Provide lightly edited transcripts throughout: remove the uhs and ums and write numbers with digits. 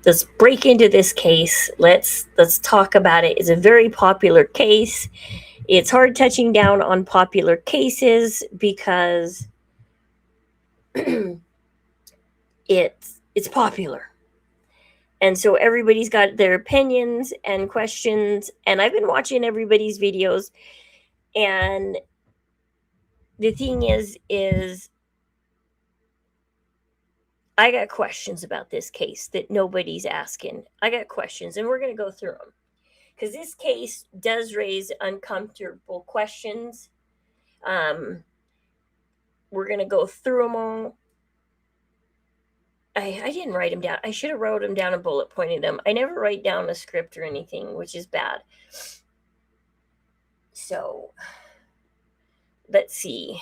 let's break into this case. Let's talk about it. It's a very popular case. It's hard touching down on popular cases because it's popular. And so everybody's got their opinions and questions, and I've been watching everybody's videos, and the thing is I got questions about this case that nobody's asking. I got questions, and we're going to go through them because this case does raise uncomfortable questions. We're going to go through them all. I didn't write them down. I should have wrote them down and bullet pointed them. I never write down a script or anything, which is bad. So, let's see.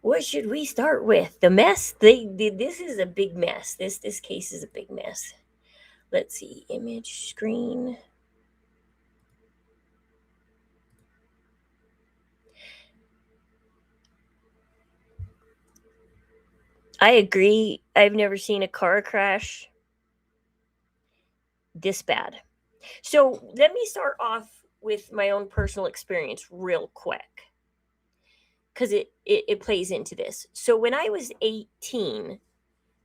What should we start with? The mess? This is a big mess. This case is a big mess. Let's see. Image, screen. I agree. I've never seen a car crash this bad. So let me start off with my own personal experience real quick because it plays into this. So when I was 18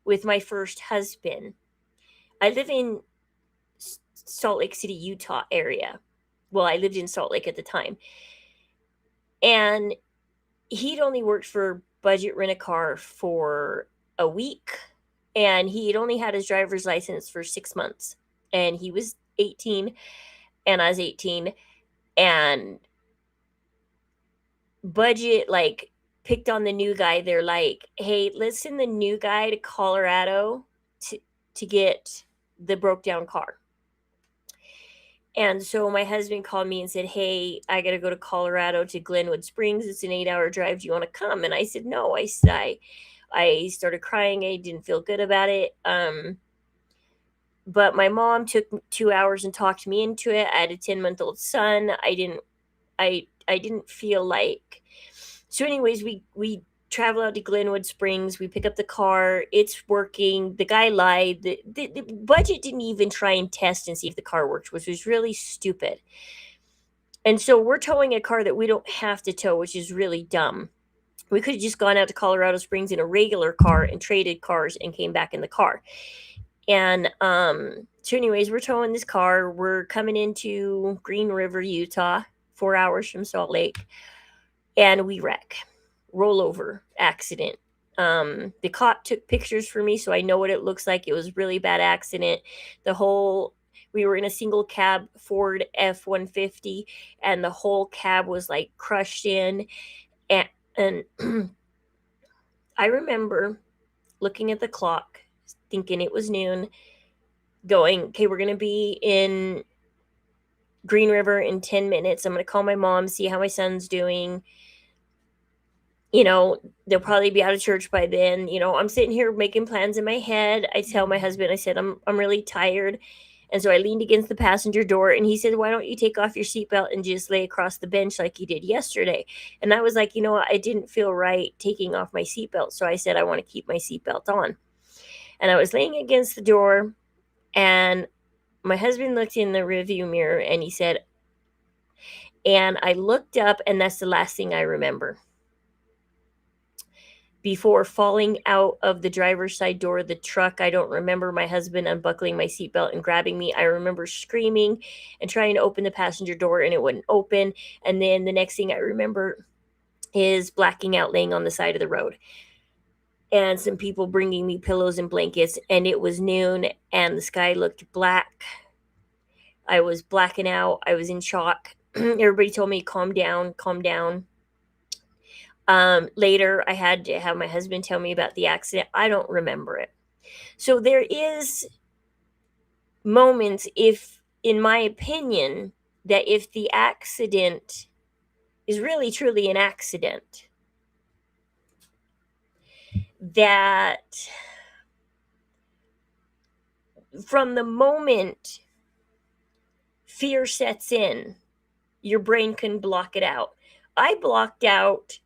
with my first husband, I live in Salt Lake City, Utah area. Well, I lived in Salt Lake at the time. And he'd only worked for Budget Rent-A-Car for a week, and he had only had his driver's license for 6 months. And he was 18, and I was 18, and Budget like picked on the new guy. They're like, hey, let's send the new guy to Colorado to get the broke down car. And so my husband called me and said, hey, I got to go to Colorado to Glenwood Springs. It's an 8-hour drive. Do you want to come? And I said, no. I started crying. I didn't feel good about it. But my mom took 2 hours and talked me into it. I had a 10-month-old son. I didn't feel like. So anyways, we travel out to Glenwood Springs. We pick up the car. It's working. The guy lied. The Budget didn't even try and test and see if the car worked, which was really stupid. And so we're towing a car that we don't have to tow, which is really dumb. We could have just gone out to Colorado Springs in a regular car and traded cars and came back in the car. And so anyways, we're towing this car. We're coming into Green River, Utah, 4 hours from Salt Lake. And we wreck. Rollover accident. The cop took pictures for me, so I know what it looks like. It was a really bad accident. We were in a single cab Ford F-150, and the whole cab was like crushed in. And I remember looking at the clock, thinking it was noon, going, okay, we're going to be in Green River in 10 minutes. I'm going to call my mom, see how my son's doing. They'll probably be out of church by then. I'm sitting here making plans in my head. I tell my husband, I said, I'm really tired. And so I leaned against the passenger door, and he said, why don't you take off your seatbelt and just lay across the bench like you did yesterday? And I was like, I didn't feel right taking off my seatbelt. So I said, I want to keep my seatbelt on. And I was laying against the door, and my husband looked in the rearview mirror, and he said, and I looked up, and that's the last thing I remember. Before falling out of the driver's side door of the truck, I don't remember my husband unbuckling my seatbelt and grabbing me. I remember screaming and trying to open the passenger door, and it wouldn't open. And then the next thing I remember is blacking out, laying on the side of the road. And some people bringing me pillows and blankets, and it was noon, and the sky looked black. I was blacking out. I was in shock. Everybody told me, calm down, calm down. Later, I had to have my husband tell me about the accident. I don't remember it. So there is moments, in my opinion, that if the accident is really truly an accident, that from the moment fear sets in, your brain can block it out. I blocked out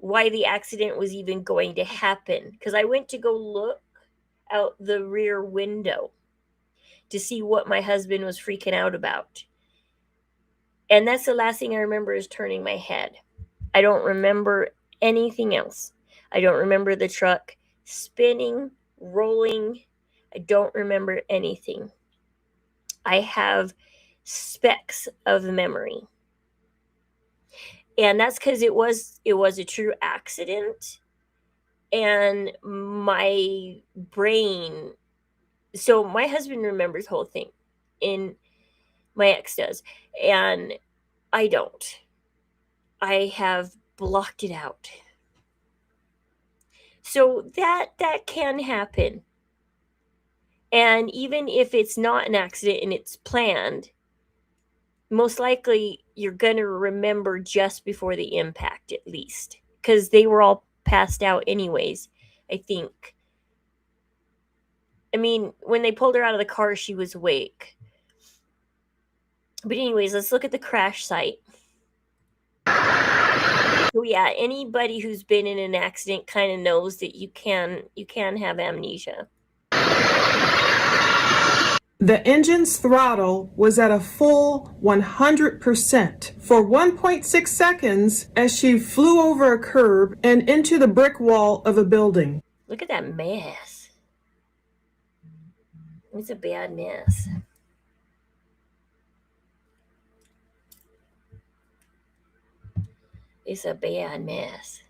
why the accident was even going to happen, because I went to go look out the rear window to see what my husband was freaking out about. And that's the last thing I remember, is turning my head. I don't remember anything else. I don't remember the truck spinning, rolling. I don't remember anything. I have specks of memory. And that's because it was a true accident. And my brain, so my husband remembers the whole thing, and my ex does, and I don't. I have blocked it out. So that can happen. And even if it's not an accident and it's planned, most likely you're going to remember just before the impact, at least, because they were all passed out anyways, I think. I mean, when they pulled her out of the car, she was awake. But anyways, let's look at the crash site. So yeah, anybody who's been in an accident kind of knows that you can have amnesia. The engine's throttle was at a full 100% for 1.6 seconds as she flew over a curb and into the brick wall of a building. Look at that mess. It's a bad mess. It's a bad mess.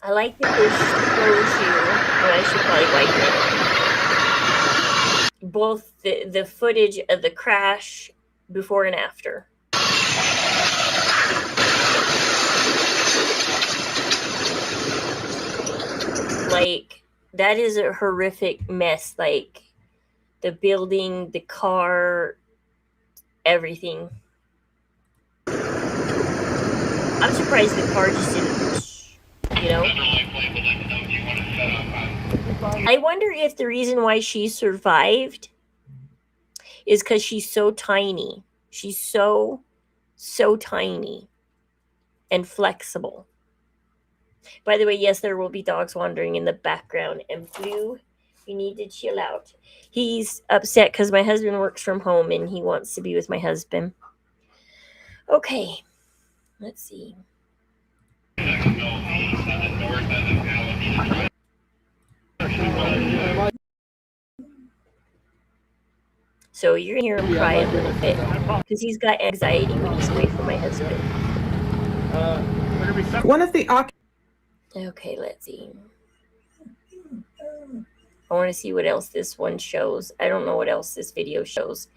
I like that this shows you, well, I should probably wipe it, both the footage of the crash before and after. Like, that is a horrific mess. Like, the building, the car, everything. I'm surprised the car just didn't, you know. I wonder if the reason why she survived is because she's so tiny. She's so tiny and flexible. By the way, yes, there will be dogs wandering in the background. And Blue, you need to chill out. He's upset because my husband works from home and he wants to be with my husband. Okay, let's see. So you're going to hear him cry a little bit because he's got anxiety when he's away from my husband. One of the Okay, let's see. I want to see what else this one shows. I don't know what else this video shows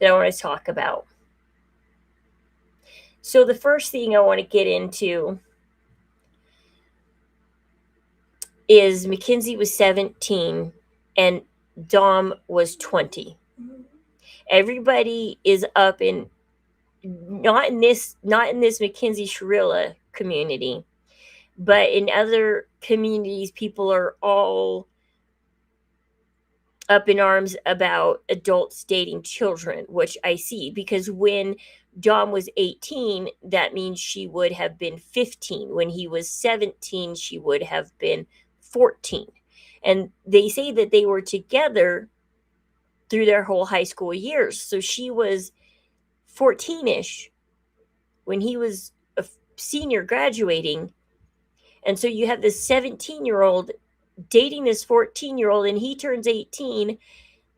that I want to talk about. So the first thing I want to get into is Mackenzie was 17 and Dom was 20. Everybody is up in not in this Mackenzie Shirilla community, but in other communities, people are all up in arms about adults dating children, which I see, because when Dom was 18, that means she would have been 15. When he was 17, she would have been 14. And they say that they were together through their whole high school years. So she was 14-ish when he was a senior graduating. And so you have this 17-year-old dating this 14-year-old, and he turns 18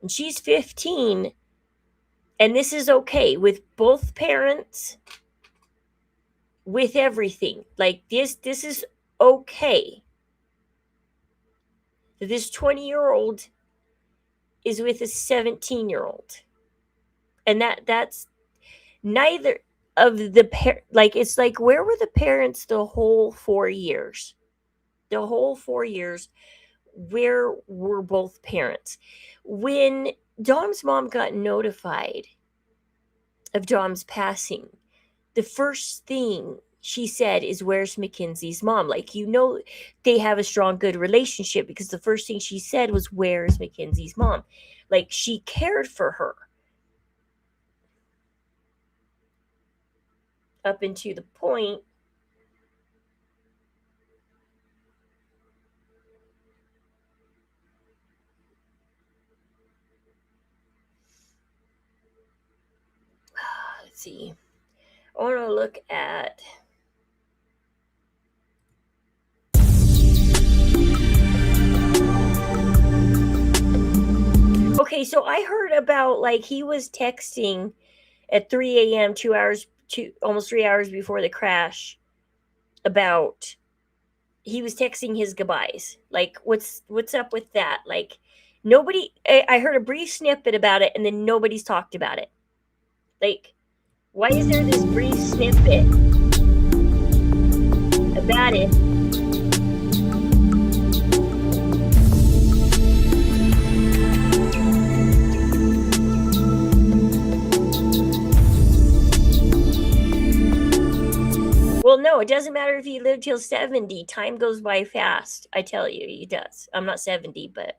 and she's 15. And this is okay with both parents, with everything. Like this is okay. This 20-year-old is with a 17-year-old. And that's neither of the like, it's like, where were the parents the whole 4 years? The whole 4 years, where were both parents? When Dom's mom got notified of Dom's passing, the first thing she said is, "Where's Mackenzie's mom?" Like, you know, they have a strong, good relationship, because the first thing she said was, "Where's Mackenzie's mom?" Like, she cared for her. Up until the point see. I want to look at. Okay, so I heard about like he was texting at 3 a.m. 2 hours, almost 3 hours before the crash. About he was texting his goodbyes. Like, what's up with that? Like, nobody. I heard a brief snippet about it, and then nobody's talked about it. Like, why is there this brief snippet about it? Well, no, it doesn't matter if you live till 70. Time goes by fast. I tell you, it does. I'm not 70, but.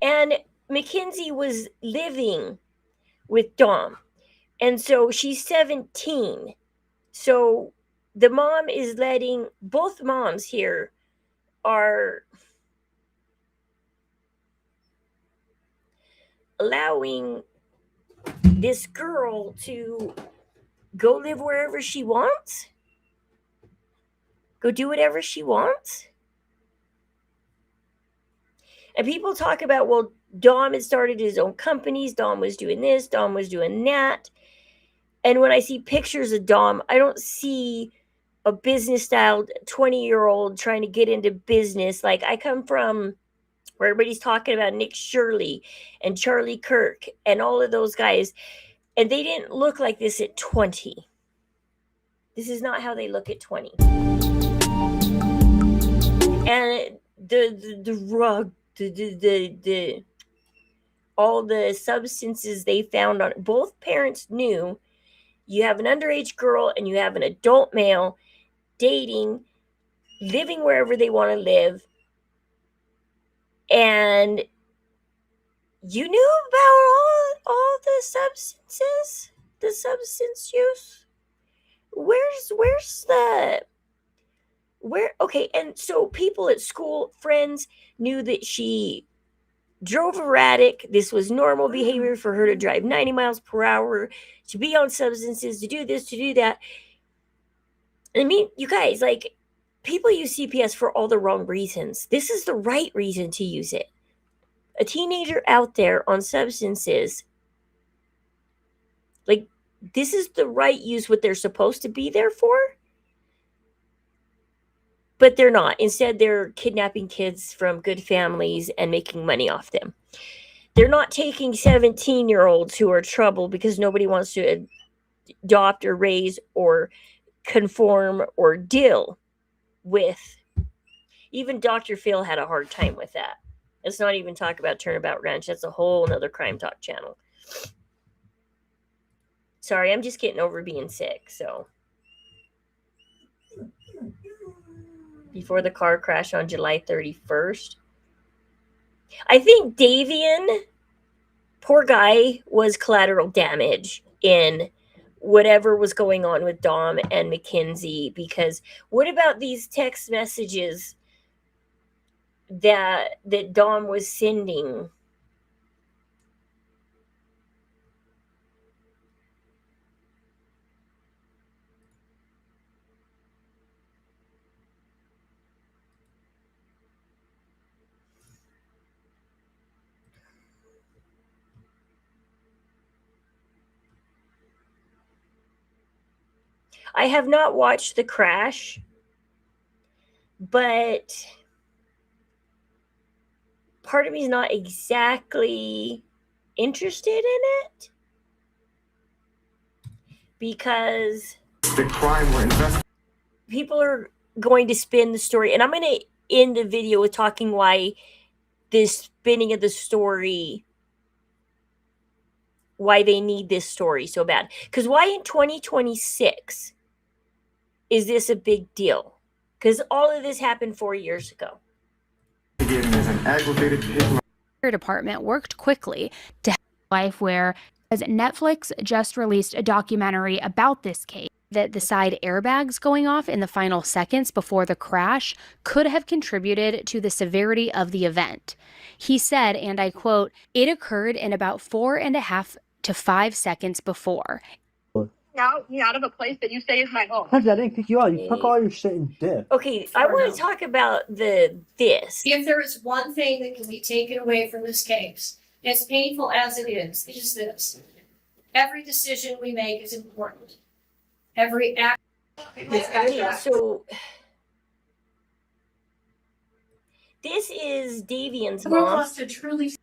And Mackenzie was living with Dom. And so she's 17. So the mom is letting, both moms here are allowing this girl to go live wherever she wants, go do whatever she wants. And people talk about, well, Dom had started his own companies, Dom was doing this, Dom was doing that. And when I see pictures of Dom, I don't see a business style 20-year-old trying to get into business. Like, I come from where everybody's talking about Nick Shirley and Charlie Kirk and all of those guys, and they didn't look like this at 20. This is not how they look at 20. And the rug, the all the substances they found on both parents knew you have an underage girl and you have an adult male dating, living wherever they want to live, and you knew about all the substances, the substance use. Okay, and so people at school, friends, knew that she drove erratic. This was normal behavior for her to drive 90 miles per hour, to be on substances, to do this, to do that. I mean, you guys, like, people use CPS for all the wrong reasons. This is the right reason to use it. A teenager out there on substances, like, this is the right use, what they're supposed to be there for. But they're not. Instead, they're kidnapping kids from good families and making money off them. They're not taking 17-year-olds who are trouble because nobody wants to adopt or raise or conform or deal with. Even Dr. Phil had a hard time with that. Let's not even talk about Turnabout Ranch. That's a whole nother crime talk channel. Sorry, I'm just getting over being sick, so. Before the car crash on July 31st. I think Davian, poor guy, was collateral damage in whatever was going on with Dom and Mackenzie, because what about these text messages that Dom was sending? I have not watched the crash, but part of me is not exactly interested in it because the crime we're investigating. People are going to spin the story, and I'm going to end the video with talking why this spinning of the story, why they need this story so bad. Because why in 2026 is this a big deal? Because all of this happened 4 years ago. Department worked quickly to have a life where, as Netflix just released a documentary about this case. that the side airbags going off in the final seconds before the crash could have contributed to the severity of the event. He said, and I quote, "It occurred in about 4.5 to 5 seconds before." Out of a place that you say is my home. I didn't kick you out. You took all your shit and dipped. Okay, I want to talk about this. If there is one thing that can be taken away from this case, as painful as it is this. Every decision we make is important. Every act. Okay, so this is Davian's We're mom. lost to truly.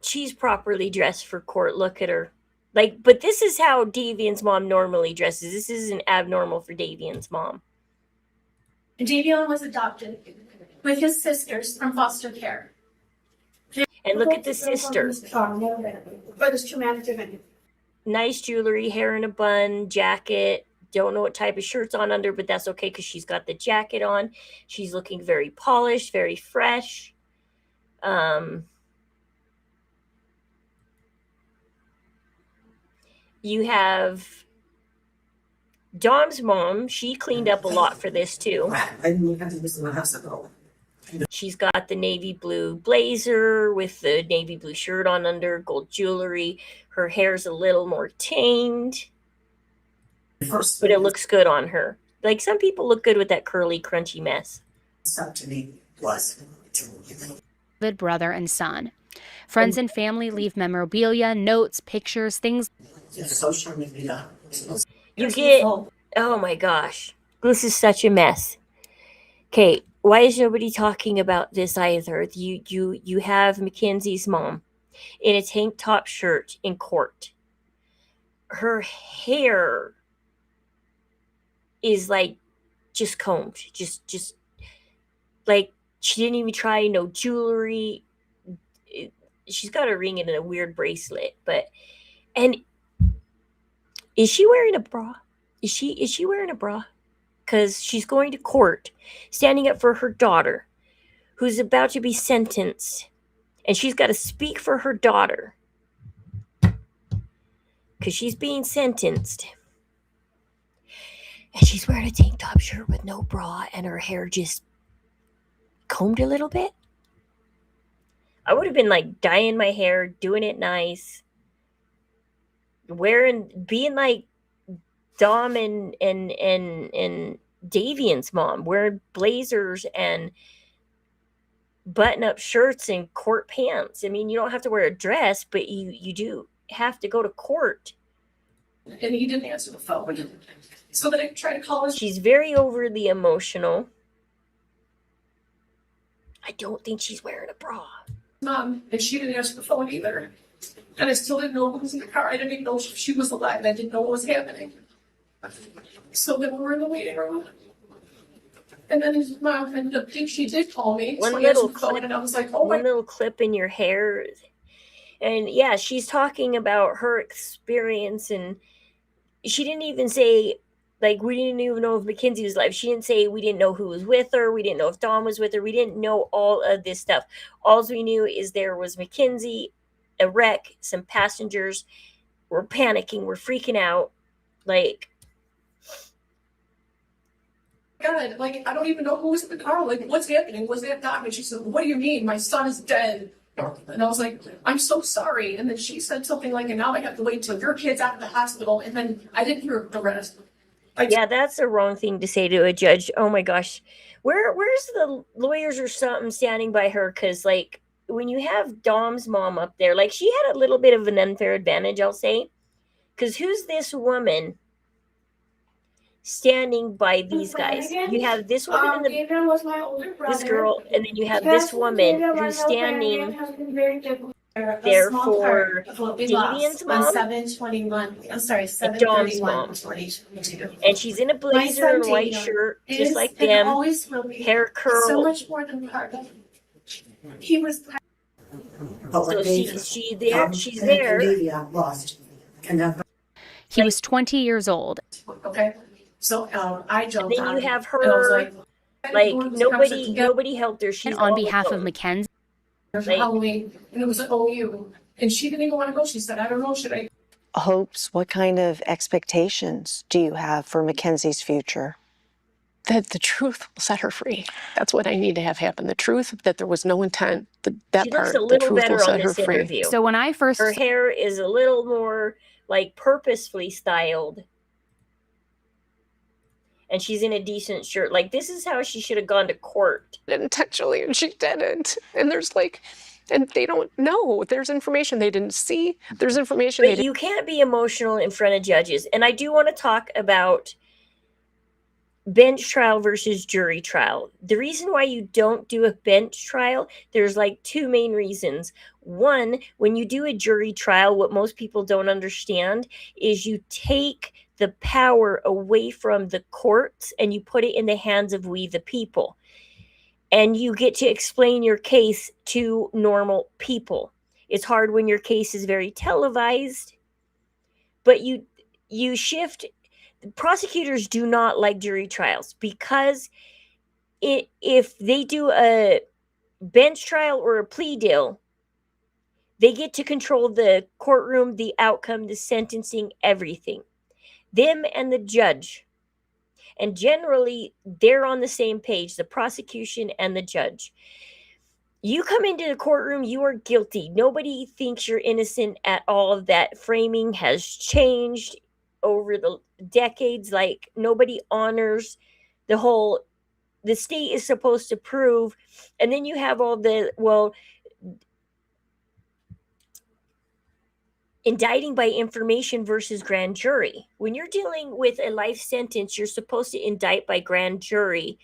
She's properly dressed for court. Look at her. Like, but this is how Davian's mom normally dresses. This isn't abnormal for Davian's mom. Davian was adopted with his sisters from foster care. And look at the sister. But it's traumatic. Nice jewelry, hair in a bun, jacket. Don't know what type of shirt's on under, but that's okay because she's got the jacket on. She's looking very polished, very fresh. You have Dom's mom. She cleaned up a lot for this too. She's got the navy blue blazer with the navy blue shirt on under, gold jewelry. Her hair's a little more tamed, but it looks good on her. Like, some people look good with that curly, crunchy mess. Brother and son. Friends and family leave memorabilia, notes, pictures, things. You get, oh my gosh, this is such a mess. Okay, why is nobody talking about this either? You have Mackenzie's mom in a tank top shirt in court. Her hair is like just combed, just like she didn't even try. No jewelry. She's got a ring and a weird bracelet, and is she wearing a bra? Is she wearing a bra? Because she's going to court, standing up for her daughter, who's about to be sentenced, and she's got to speak for her daughter because she's being sentenced, and she's wearing a tank top shirt with no bra, and her hair just combed a little bit. I would have been like dyeing my hair, doing it nice, being like Dom and Davian's mom, wearing blazers and button-up shirts and court pants. I mean, you don't have to wear a dress, but you do have to go to court. And he didn't answer the phone. So then I tried to call his. She's very overly emotional. I don't think she's wearing a bra. Mom, and she didn't answer the phone either. And I still didn't know who was in the car. I didn't even know if she was alive. I didn't know what was happening. So then we were in the waiting room. And then his mom ended up thinking she did call me. One so little phone, clip, and I was like, oh one little clip in your hair. And yeah, she's talking about her experience, and she didn't even say, like, we didn't even know if Mackenzie was alive. She didn't say we didn't know who was with her. We didn't know if Dom was with her. We didn't know all of this stuff. All we knew is there was Mackenzie, a wreck, some passengers. We're panicking. We're freaking out. Like, God, like, I don't even know who was in the car. Like, what's happening? Was that Dom? And she said, what do you mean? My son is dead. And I was like, I'm so sorry. And then she said something like, and now I have to wait till your kid's out of the hospital. And then I didn't hear the rest. yeah, that's the wrong thing to say to a judge. Oh my gosh. Where's the lawyers or something standing by her? Because, like, when you have Dom's mom up there, like, she had a little bit of an unfair advantage, I'll say. Because who's this woman standing by these guys? You have this woman in this girl, and then you have this woman who's standing there for Davian's mom, 7/21. I'm sorry, and Dom's mom. 2022. And she's in a blazer and a white shirt, just like them, hair curl. So much more than part of. He was. So she's there. He was 20 years old. Okay. So I jumped Then on. you have and I was her, like nobody helped her. She's And on all behalf of alone. Mackenzie, for Halloween, and it was an OU. And she didn't even want to go. She said, I don't know, should I? Hopes, what kind of expectations do you have for Mackenzie's future? That the truth will set her free. That's what I need to have happen. The truth, that there was no intent, that She part, looks a the little truth will better on set her this free. interview. So when I first Her hair is a little more like purposefully styled. And she's in a decent shirt. Like, this is how she should have gone to court. Intentionally, and she didn't. And there's like, and they don't know. There's information they didn't see. There's information But you can't be emotional in front of judges. And I do want to talk about bench trial versus jury trial. The reason why you don't do a bench trial, there's like two main reasons. One, when you do a jury trial, what most people don't understand is you take the power away from the courts and you put it in the hands of we the people. And you get to explain your case to normal people. It's hard when your case is very televised, but you shift. Prosecutors do not like jury trials because if they do a bench trial or a plea deal, they get to control the courtroom, the outcome, the sentencing, everything. Them and the judge. And generally, they're on the same page, the prosecution and the judge. You come into the courtroom, you are guilty. Nobody thinks you're innocent at all. That framing has changed over the decades. Like, nobody honors the state is supposed to prove. And then you have all the, indicting by information versus grand jury. When you're dealing with a life sentence, you're supposed to indict by grand jury,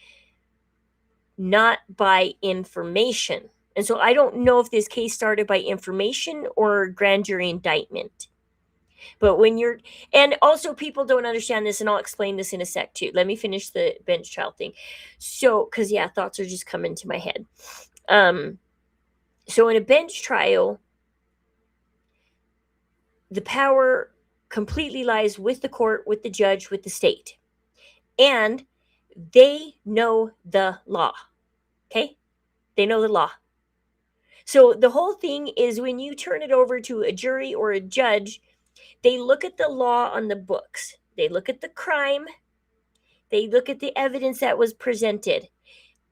not by information. And so I don't know if this case started by information or grand jury indictment. But and also people don't understand this, and I'll explain this in a sec too. Let me finish the bench trial thing. So, because thoughts are just coming to my head. So in a bench trial, the power completely lies with the court, with the judge, with the state. And they know the law. Okay? They know the law. So the whole thing is when you turn it over to a jury or a judge, they look at the law on the books. They look at the crime. They look at the evidence that was presented.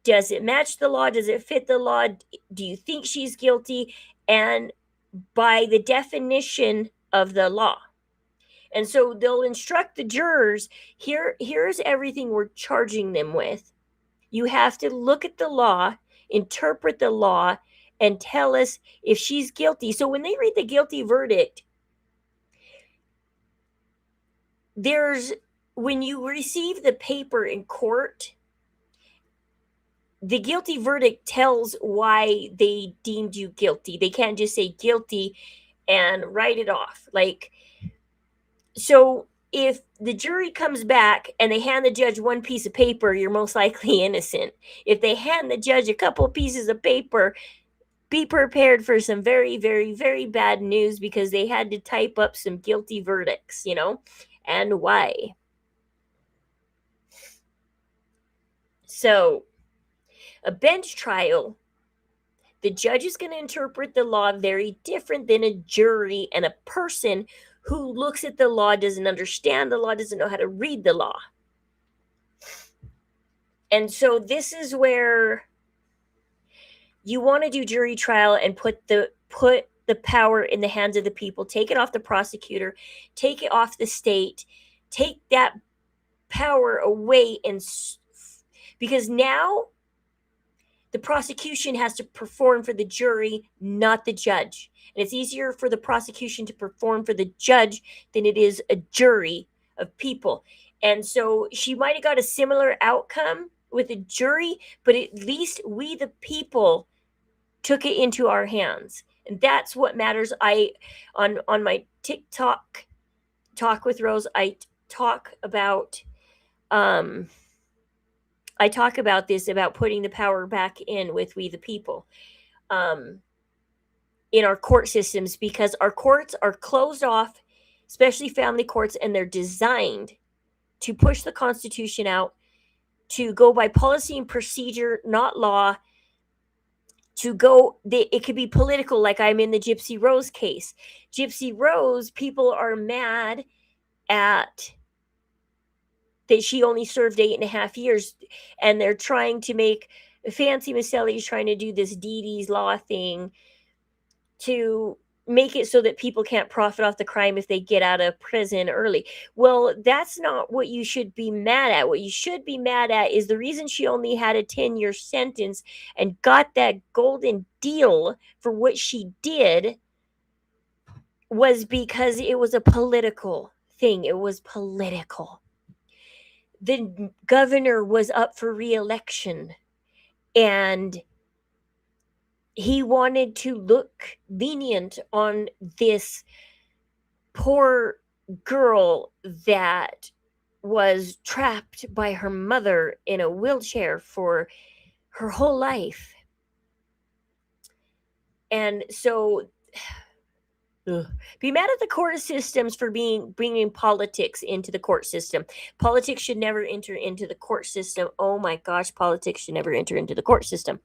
Does it match the law? Does it fit the law? Do you think she's guilty? And by the definition of the law. And so they'll instruct the jurors, here's everything we're charging them with. You have to look at the law, interpret the law, and tell us if she's guilty. So when they read the guilty verdict, when you receive the paper in court, the guilty verdict tells why they deemed you guilty. They can't just say guilty and write it off. So if the jury comes back and they hand the judge one piece of paper, you're most likely innocent. If they hand the judge a couple of pieces of paper, be prepared for some very, very, very bad news because they had to type up some guilty verdicts, and why. So a bench trial, the judge is going to interpret the law very different than a jury, and a person who looks at the law doesn't understand the law, doesn't know how to read the law. And so this is where you want to do jury trial and put the power in the hands of the people, take it off the prosecutor, take it off the state, take that power away, because now the prosecution has to perform for the jury, not the judge. And it's easier for the prosecution to perform for the judge than it is a jury of people. And so she might have got a similar outcome with a jury, but at least we, the people, took it into our hands. And that's what matters. On my TikTok Talk with Rose, I talk about this, about putting the power back in with we the people in our court systems, because our courts are closed off, especially family courts, and they're designed to push the Constitution out, to go by policy and procedure, not law. to go, it could be political, like I'm in the Gypsy Rose case. Gypsy Rose, people are mad at that she only served 8.5 years, and they're trying to make Fancy Maselli's trying to do this Didi's Law thing to make it so that people can't profit off the crime if they get out of prison early. Well, that's not what you should be mad at. What you should be mad at is the reason she only had a 10-year sentence and got that golden deal for what she did was because it was a political thing. It was political. The governor was up for re-election, and he wanted to look lenient on this poor girl that was trapped by her mother in a wheelchair for her whole life. And so be mad at the court systems for bringing politics into the court system. Politics should never enter into the court system. Oh my gosh, politics should never enter into the court system.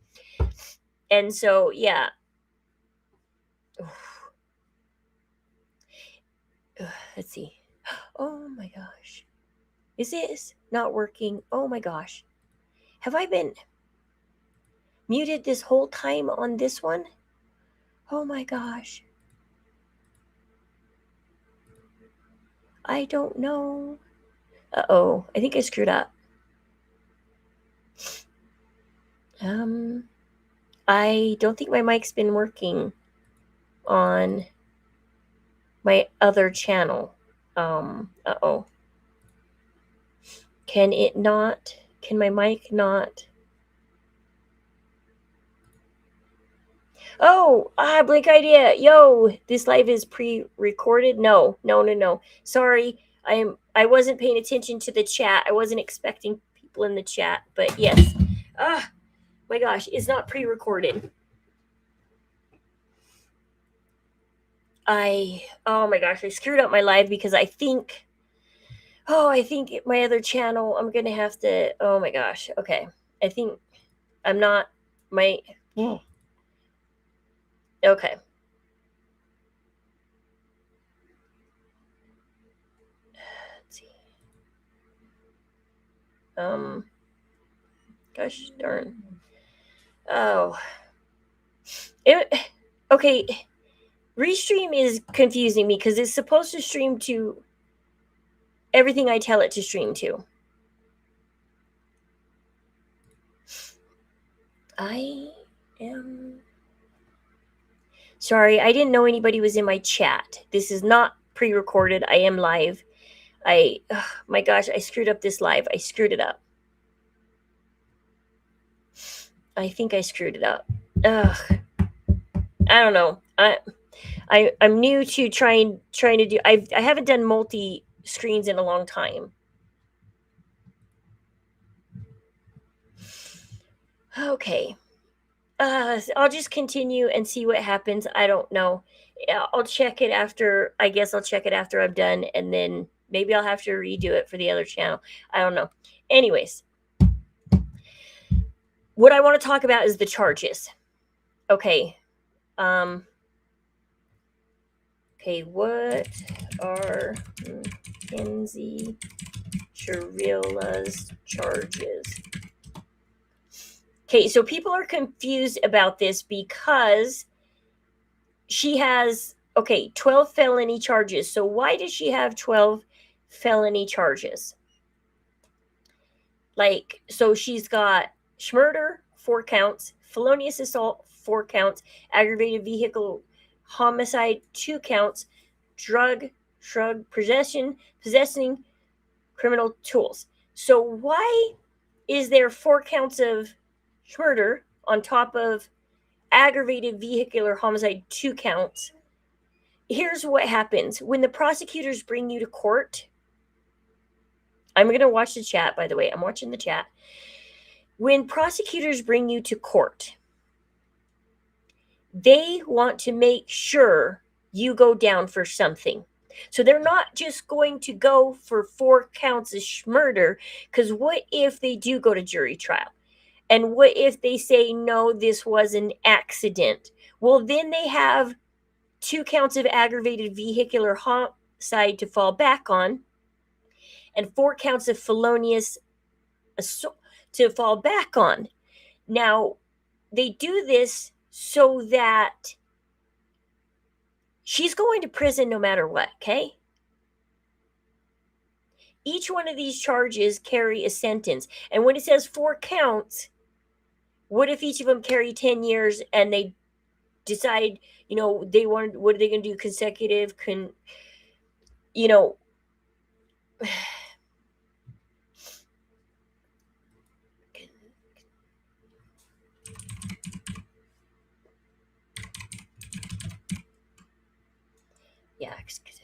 And so, yeah. Let's see. Oh my gosh. Is this not working? Oh my gosh. Have I been muted this whole time on this one? Oh my gosh. I don't know. Uh-oh. I think I screwed up. I don't think my mic's been working on my other channel. Uh-oh. Can my mic not? Oh, blank idea. Yo, this live is pre-recorded. No. Sorry. I wasn't paying attention to the chat. I wasn't expecting people in the chat, but yes. My gosh, it's not pre-recorded. Oh my gosh, I screwed up my live because I think my other channel, I'm going to have to, oh my gosh. Okay. I think I'm not, okay. Let's see. Gosh darn. Oh. Okay. Restream is confusing me because it's supposed to stream to everything I tell it to stream to. I am sorry. I didn't know anybody was in my chat. This is not pre-recorded. I am live. My gosh, I screwed up this live. I screwed it up. I think I screwed it up. I don't know. I'm new to trying to do. I haven't done multi screens in a long time. Okay. I'll just continue and see what happens. I don't know. I'll check it after. I guess I'll check it after I'm done, and then maybe I'll have to redo it for the other channel. I don't know. Anyways, what I want to talk about is the charges. Okay. Okay, what are Mackenzie Shirilla's charges? Okay, so people are confused about this because she has, 12 felony charges. So why does she have 12 felony charges? So she's got murder, 4 counts, felonious assault, 4 counts, aggravated vehicle homicide, 2 counts, drug possessing criminal tools. So why is there 4 counts of murder on top of aggravated vehicular homicide, 2 counts? Here's what happens when the prosecutors bring you to court. I'm going to watch the chat, by the way. I'm watching the chat. When prosecutors bring you to court, they want to make sure you go down for something. So they're not just going to go for 4 counts of murder, because what if they do go to jury trial? And what if they say, no, this was an accident? Well, then they have 2 counts of aggravated vehicular homicide to fall back on, and 4 counts of felonious assault to fall back on. Now, they do this so that she's going to prison no matter what, okay? Each one of these charges carry a sentence. And when it says 4 counts, what if each of them carry 10 years and they decide, what are they going to do? Consecutive, you know, yeah, excuse me.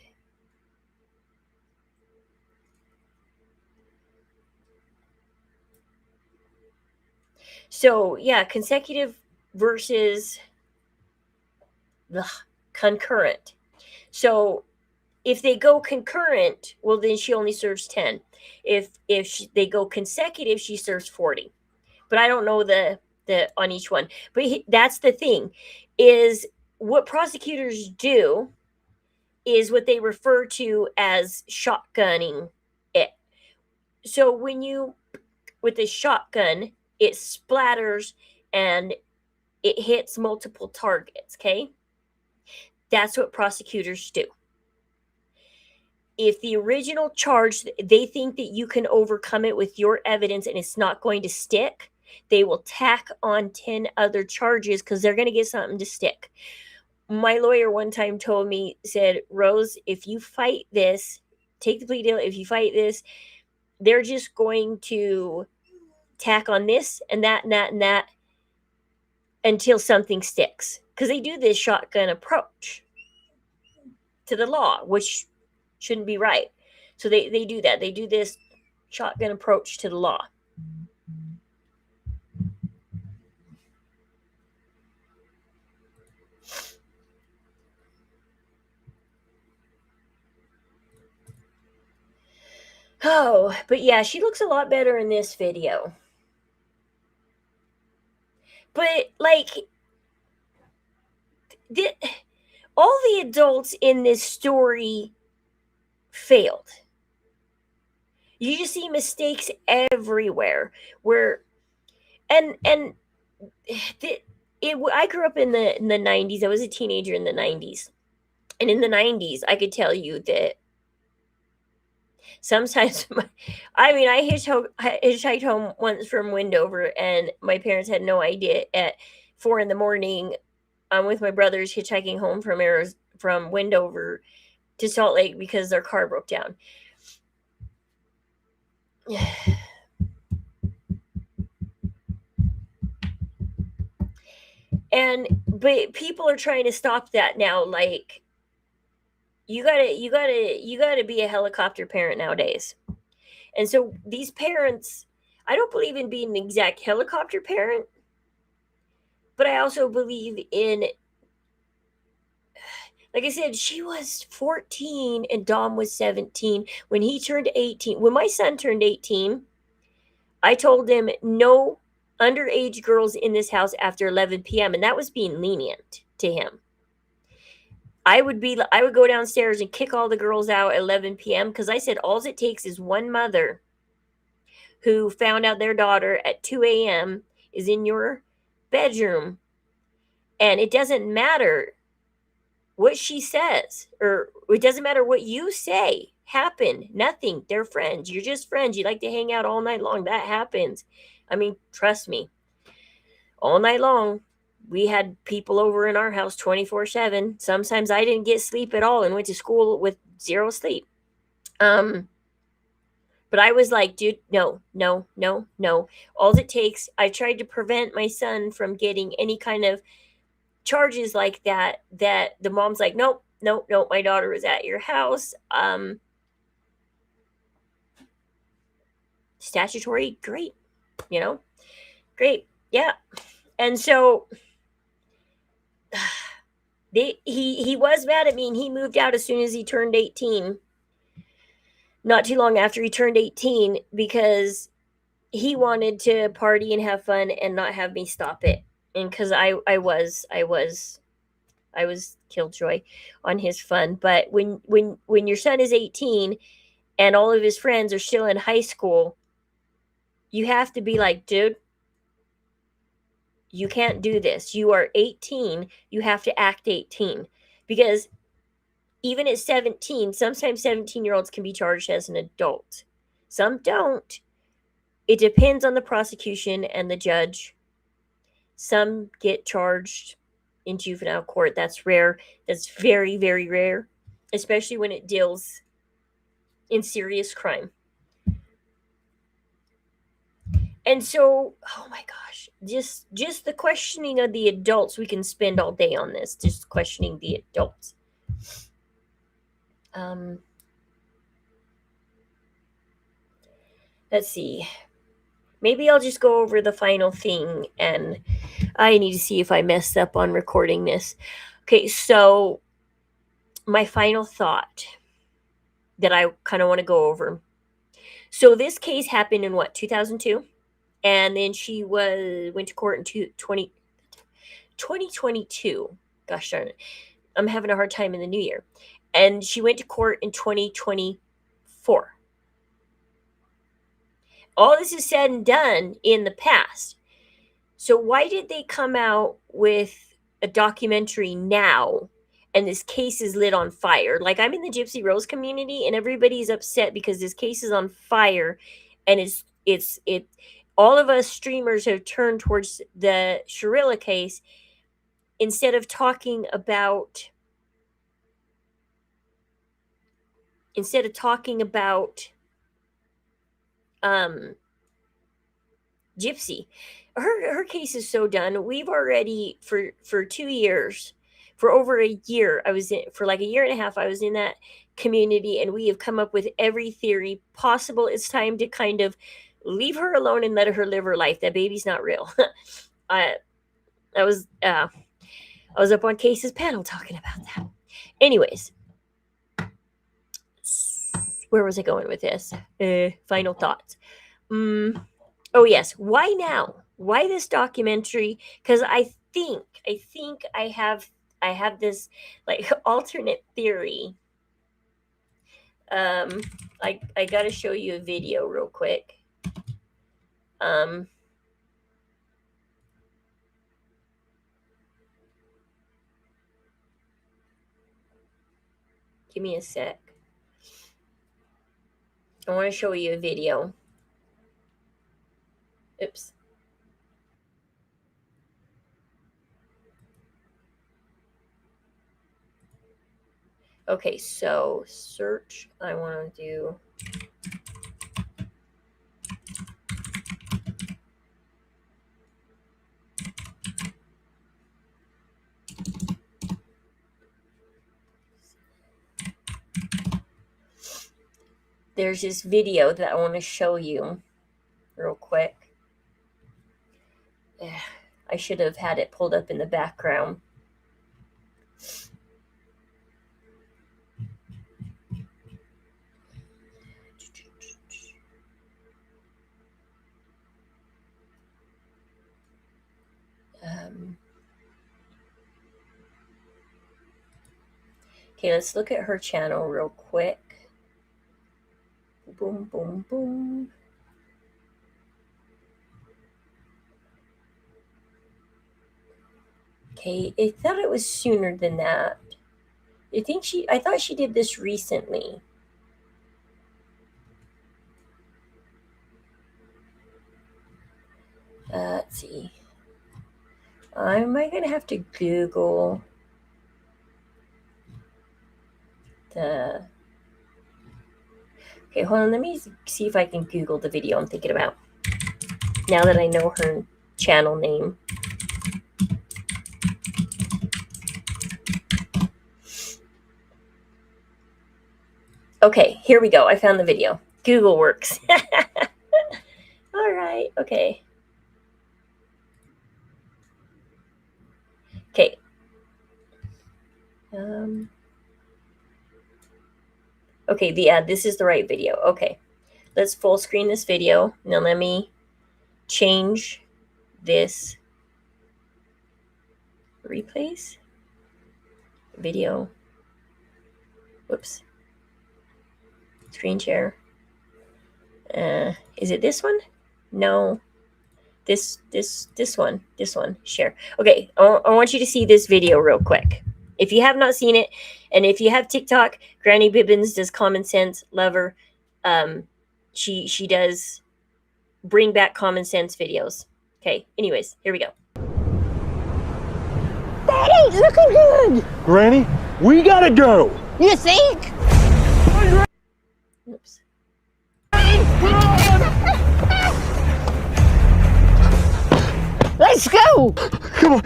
So, yeah, consecutive versus concurrent. So, if they go concurrent, well, then she only serves 10. If they go consecutive, she serves 40. But I don't know the on each one. But that's the thing, is what prosecutors do is what they refer to as shotgunning it. So when you, with a shotgun, it splatters and it hits multiple targets, okay? That's what prosecutors do. If the original charge, they think that you can overcome it with your evidence and it's not going to stick, they will tack on 10 other charges because they're going to get something to stick. My lawyer one time told me, said, Rose, if you fight this, take the plea deal. If you fight this, they're just going to tack on this and that and that and that until something sticks. Because they do this shotgun approach to the law, which shouldn't be right. So they do that. They do this shotgun approach to the law. Oh, but yeah, she looks a lot better in this video. But, like, all the adults in this story failed. You just see mistakes everywhere. I grew up in the 90s. I was a teenager in the 90s. And in the 90s, I could tell you that sometimes, I hitchhiked home once from Wendover, and my parents had no idea. At 4 a.m, I'm with my brothers hitchhiking home from Wendover to Salt Lake because their car broke down. But people are trying to stop that now. Like, you gotta be a helicopter parent nowadays. And so these parents, I don't believe in being an exact helicopter parent, but I also believe in, like I said, she was 14 and Dom was 17 when he turned 18. When my son turned 18, I told him no underage girls in this house after 11 p.m. And that was being lenient to him. I would go downstairs and kick all the girls out at 11 p.m. because I said all it takes is one mother who found out their daughter at 2 a.m. is in your bedroom, and it doesn't matter what she says, or it doesn't matter what you say happened. Nothing. They're friends. You're just friends. You like to hang out all night long. That happens. I mean, trust me. All night long, we had people over in our house 24/7. Sometimes I didn't get sleep at all and went to school with zero sleep. But I was like, dude, no. All it takes, I tried to prevent my son from getting any kind of charges like that the mom's like, nope, my daughter was at your house. Statutory, great. Great. Yeah. And so he was mad at me, and he moved out as soon as he turned 18. Not too long after he turned 18, because he wanted to party and have fun and not have me stop it. And because I was killjoy on his fun. But when your son is 18 and all of his friends are still in high school, you have to be like, dude, you can't do this. You are 18. You have to act 18. Because even at 17, sometimes 17-year-olds can be charged as an adult. Some don't. It depends on the prosecution and the judge. Some get charged in juvenile court. That's rare. That's very, very rare, especially when it deals in serious crime. And so, oh my gosh, just the questioning of the adults, we can spend all day on this, just questioning the adults. Let's see. Maybe I'll just go over the final thing, and I need to see if I messed up on recording this. Okay, so my final thought that I kind of want to go over. So this case happened in what, 2002? And then she went to court in 2022. Gosh darn it. I'm having a hard time in the new year. And she went to court in 2024. All this is said and done in the past. So why did they come out with a documentary now and this case is lit on fire? Like, I'm in the Gypsy Rose community and everybody's upset because this case is on fire, and it's all of us streamers have turned towards the Shirilla case instead of talking about Gypsy. Her case is so done. We've already for 2 years, for over a year, for like a year and a half, I was in that community, and we have come up with every theory possible. It's time to kind of leave her alone and let her live her life. That baby's not real. I was up on Case's panel talking about that. Anyways, where was I going with this? Final thoughts. Oh yes, why now? Why this documentary? Because I think I have this like alternate theory. I gotta show you a video real quick. Give me a sec. I want to show you a video. Oops. Okay, so search. I want to do. There's this video that I want to show you real quick. I should have had it pulled up in the background. Okay, let's look at her channel real quick. Boom, boom, boom. Okay, I thought it was sooner than that. I thought she did this recently. Let's see. Am I gonna have to Google the... Okay, hold on. Let me see if I can Google the video I'm thinking about. Now that I know her channel name. Okay, here we go. I found the video. Google works. All right. Okay. Okay. Okay, this is the right video. Okay. Let's full screen this video. Now let me change this replays video. Whoops. Screen share. Is it this one? No. This one. Share. Okay, I want you to see this video real quick. If you have not seen it, and if you have TikTok, Granny Bibbins does common sense. Love her. She does bring back common sense videos. Okay, anyways, here we go. That ain't looking good. Granny, we gotta go. You think? Oops. Let's go. Come on.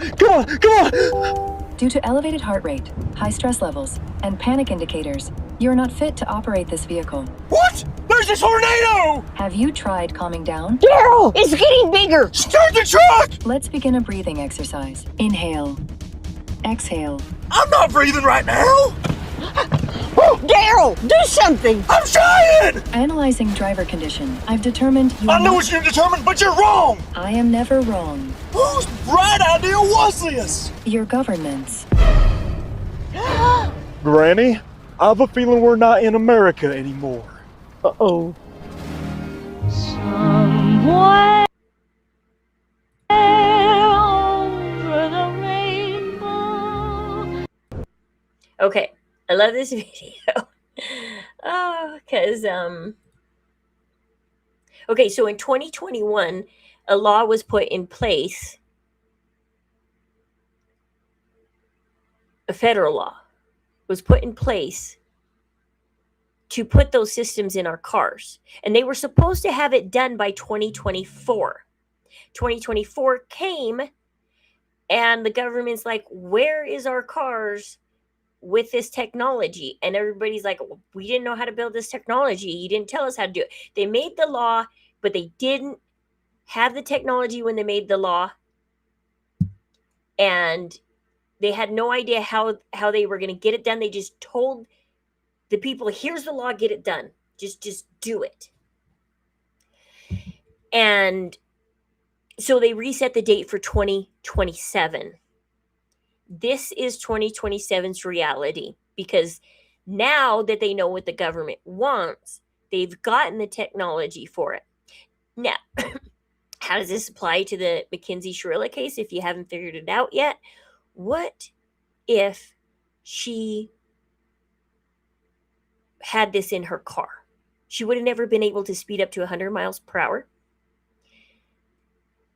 Due to elevated heart rate, high stress levels, and panic indicators, you are not fit to operate this vehicle. What? There's a tornado! Have you tried calming down? Daryl, it's getting bigger. Start the truck! Let's begin a breathing exercise. Inhale. Exhale. I'm not breathing right now! Daryl, do something. I'm trying! Analyzing driver condition, I've determined you I know what you've determined, but you're wrong! I am never wrong. Whose bright idea was this? Your government's. Granny, I have a feeling we're not in America anymore. Uh-oh. Somewhere over the rainbow. Okay, I love this video. Because okay, so in 2021, a law was put in place, a federal law was put in place to put those systems in our cars. And they were supposed to have it done by 2024. 2024 came, and the government's like, where is our cars with this technology? And everybody's like, well, we didn't know how to build this technology. You didn't tell us how to do it. They made the law, but they didn't have the technology when they made the law. And they had no idea how they were going to get it done. They just told the people, here's the law, get it done. Just do it. And so they reset the date for 2027. This is 2027's reality, because now that they know what the government wants, they've gotten the technology for it. Now, how does this apply to the Mackenzie Shirilla case if you haven't figured it out yet? What if she had this in her car? She would have never been able to speed up to 100 miles per hour.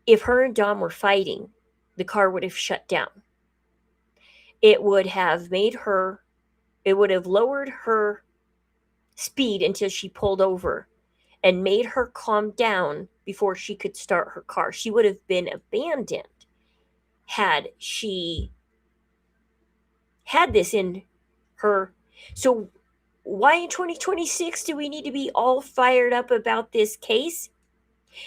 If her and Dom were fighting, the car would have shut down. It would have lowered her speed until she pulled over and made her calm down before she could start her car. She would have been abandoned had she had this in her. So why in 2026 do we need to be all fired up about this case?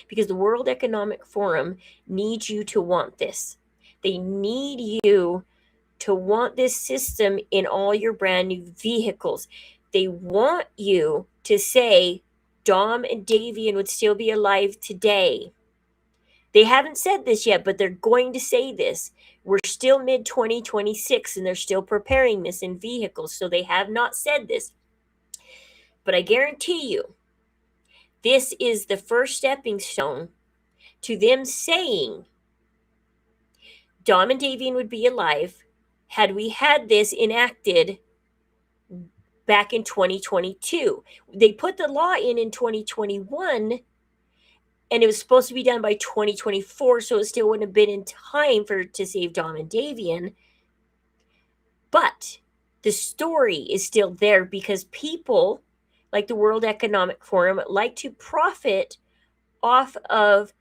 Because the World Economic Forum needs you to want this. They need you to want this system in all your brand new vehicles. They want you to say Dom and Davian would still be alive today. They haven't said this yet, but they're going to say this. We're still mid-2026 and they're still preparing this in vehicles, so they have not said this. But I guarantee you, this is the first stepping stone to them saying Dom and Davian would be alive had we had this enacted back in 2022. They put the law in 2021, and it was supposed to be done by 2024, so it still wouldn't have been in time to save Dom and Davian. But the story is still there because people like the World Economic Forum like to profit off of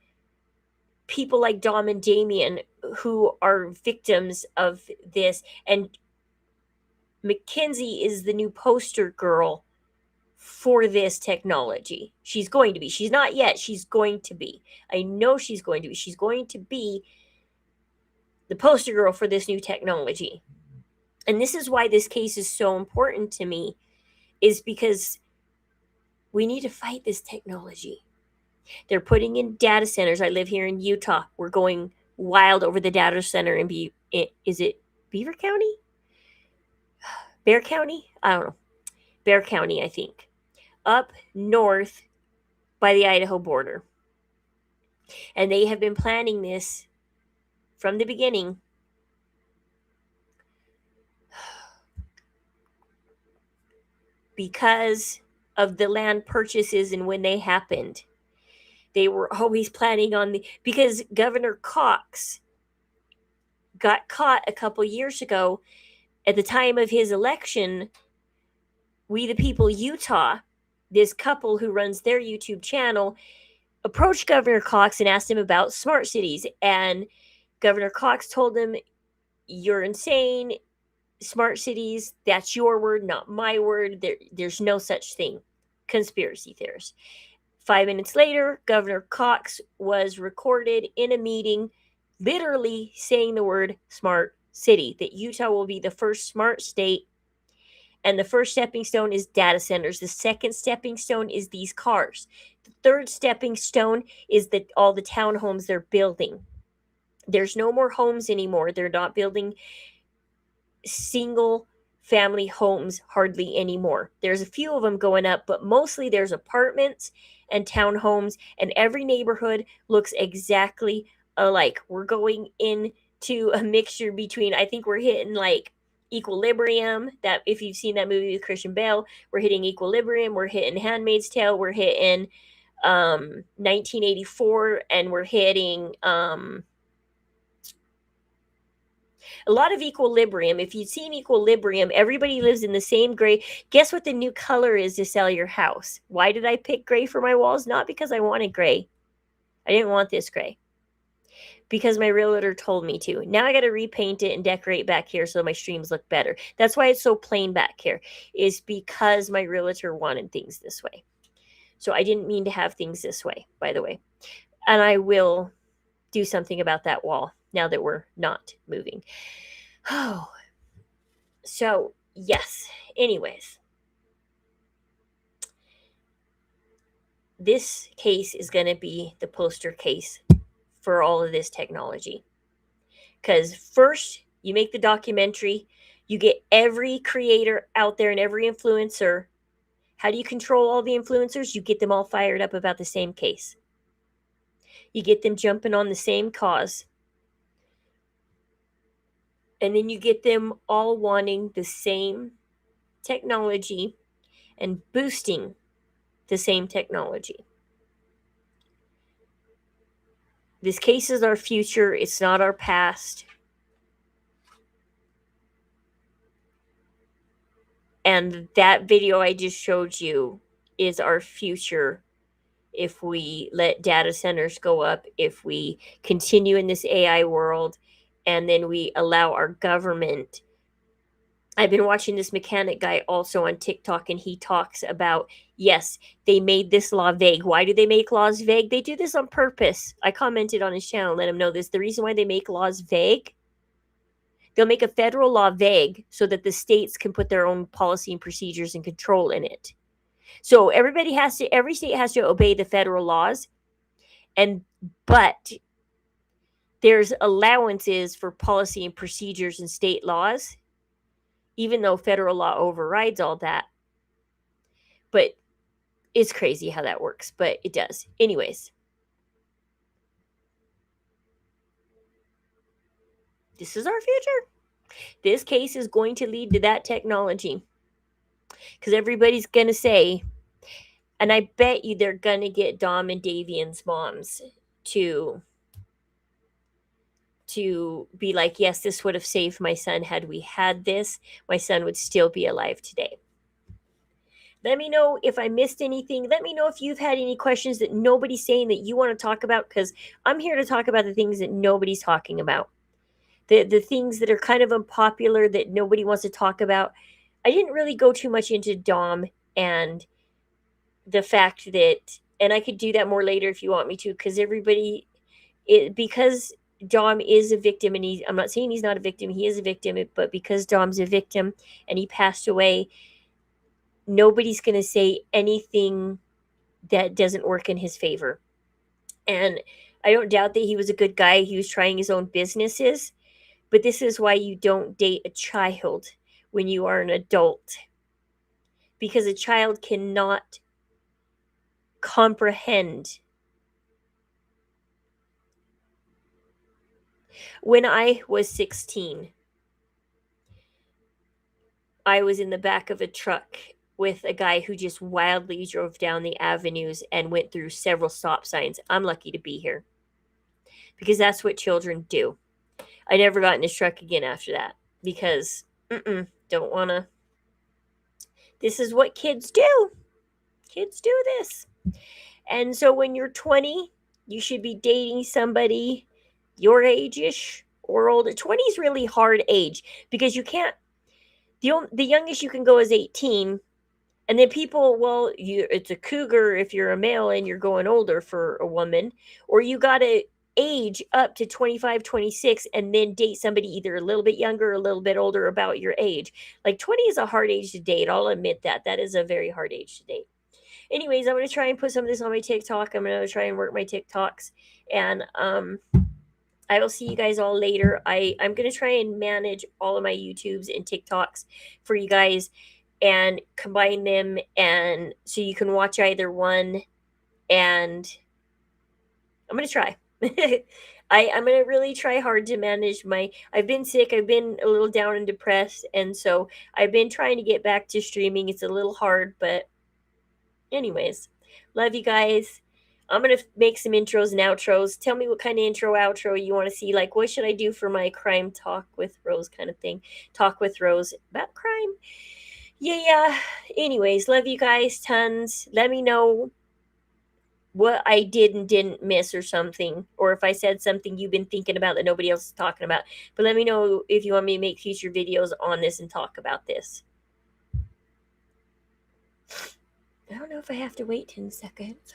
people like Dom and Damien who are victims of this. And Mackenzie is the new poster girl for this technology. She's going to be. She's not yet. She's going to be. I know she's going to be. She's going to be the poster girl for this new technology. And this is why this case is so important to me, is because we need to fight this technology. They're putting in data centers. I live here in Utah. We're going wild over the data center in is it Beaver County? Bear County? I don't know. Bear County, I think. Up north by the Idaho border. And they have been planning this from the beginning. Because of the land purchases and when they happened. They were always planning on because Governor Cox got caught a couple years ago at the time of his election. We the People Utah, this couple who runs their YouTube channel, approached Governor Cox and asked him about smart cities. And Governor Cox told him, "You're insane. Smart cities, that's your word, not my word. There's no such thing." Conspiracy theorists. 5 minutes later, Governor Cox was recorded in a meeting literally saying the word smart city, that Utah will be the first smart state. And the first stepping stone is data centers. The second stepping stone is these cars. The third stepping stone is all the townhomes they're building. There's no more homes anymore. They're not building single family homes hardly anymore. There's a few of them going up, but mostly there's apartments and townhomes, and every neighborhood looks exactly alike. We're going into a mixture between, I think we're hitting like Equilibrium, that if you've seen that movie with Christian Bale, we're hitting Equilibrium, we're hitting Handmaid's Tale, we're hitting 1984, and we're hitting a lot of Equilibrium. If you've seen Equilibrium, everybody lives in the same gray. Guess what the new color is to sell your house? Why did I pick gray for my walls? Not because I wanted gray. I didn't want this gray. Because my realtor told me to. Now I got to repaint it and decorate back here so my streams look better. That's why it's so plain back here, is because my realtor wanted things this way. So I didn't mean to have things this way, by the way. And I will do something about that wall now that we're not moving. Oh, so yes. Anyways, this case is going to be the poster case for all of this technology. Because first, you make the documentary, you get every creator out there and every influencer. How do you control all the influencers? You get them all fired up about the same case. You get them jumping on the same cause. And then you get them all wanting the same technology and boosting the same technology. This case is our future. It's not our past. And that video I just showed you is our future if we let data centers go up, if we continue in this AI world, and then we allow our government. I've been watching this mechanic guy also on TikTok, and he talks about, yes, they made this law vague. Why do they make laws vague? They do this on purpose. I commented on his channel, let him know this. The reason why they make laws vague, they'll make a federal law vague so that the states can put their own policy and procedures and control in it. So every state has to obey the federal laws, but there's allowances for policy and procedures in state laws, even though federal law overrides all that. But it's crazy how that works, but it does. Anyways, this is our future. This case is going to lead to that technology. Because everybody's going to say, and I bet you they're going to get Dom and Davian's moms to be like, yes, this would have saved my son. Had we had this, my son would still be alive today. Let me know if I missed anything. Let me know if you've had any questions that nobody's saying that you want to talk about, because I'm here to talk about the things that nobody's talking about. The things that are kind of unpopular that nobody wants to talk about. I didn't really go too much into Dom and the fact that, and I could do that more later if you want me to, because because Dom is a victim, and I'm not saying he's not a victim, he is a victim, but because Dom's a victim and he passed away, nobody's going to say anything that doesn't work in his favor. And I don't doubt that he was a good guy. He was trying his own businesses. But this is why you don't date a child when you are an adult. Because a child cannot comprehend. When I was 16, I was in the back of a truck with a guy who just wildly drove down the avenues and went through several stop signs. I'm lucky to be here because that's what children do. I never got in his truck again after that because don't want to. This is what kids do. Kids do this. And so when you're 20, you should be dating somebody your age-ish or older. 20 is really hard age because you can't. The youngest you can go is 18. And then people, well, it's a cougar if you're a male and you're going older for a woman, or you got to age up to 25, 26 and then date somebody either a little bit younger or a little bit older about your age. Like 20 is a hard age to date. I'll admit that. That is a very hard age to date. Anyways, I'm going to try and put some of this on my TikTok. I'm going to try and work my TikToks. And I will see you guys all later. I'm going to try and manage all of my YouTubes and TikToks for you guys and combine them, and so you can watch either one. And I'm going to try. I'm going to really try hard to manage I've been sick. I've been a little down and depressed. And so I've been trying to get back to streaming. It's a little hard, but anyways, love you guys. I'm going to make some intros and outros. Tell me what kind of intro, outro you want to see. Like, what should I do for my crime talk with Rose kind of thing? Talk with Rose about crime. Yeah. Anyways, love you guys tons. Let me know what I did and didn't miss or something. Or if I said something you've been thinking about that nobody else is talking about. But let me know if you want me to make future videos on this and talk about this. I don't know if I have to wait 10 seconds.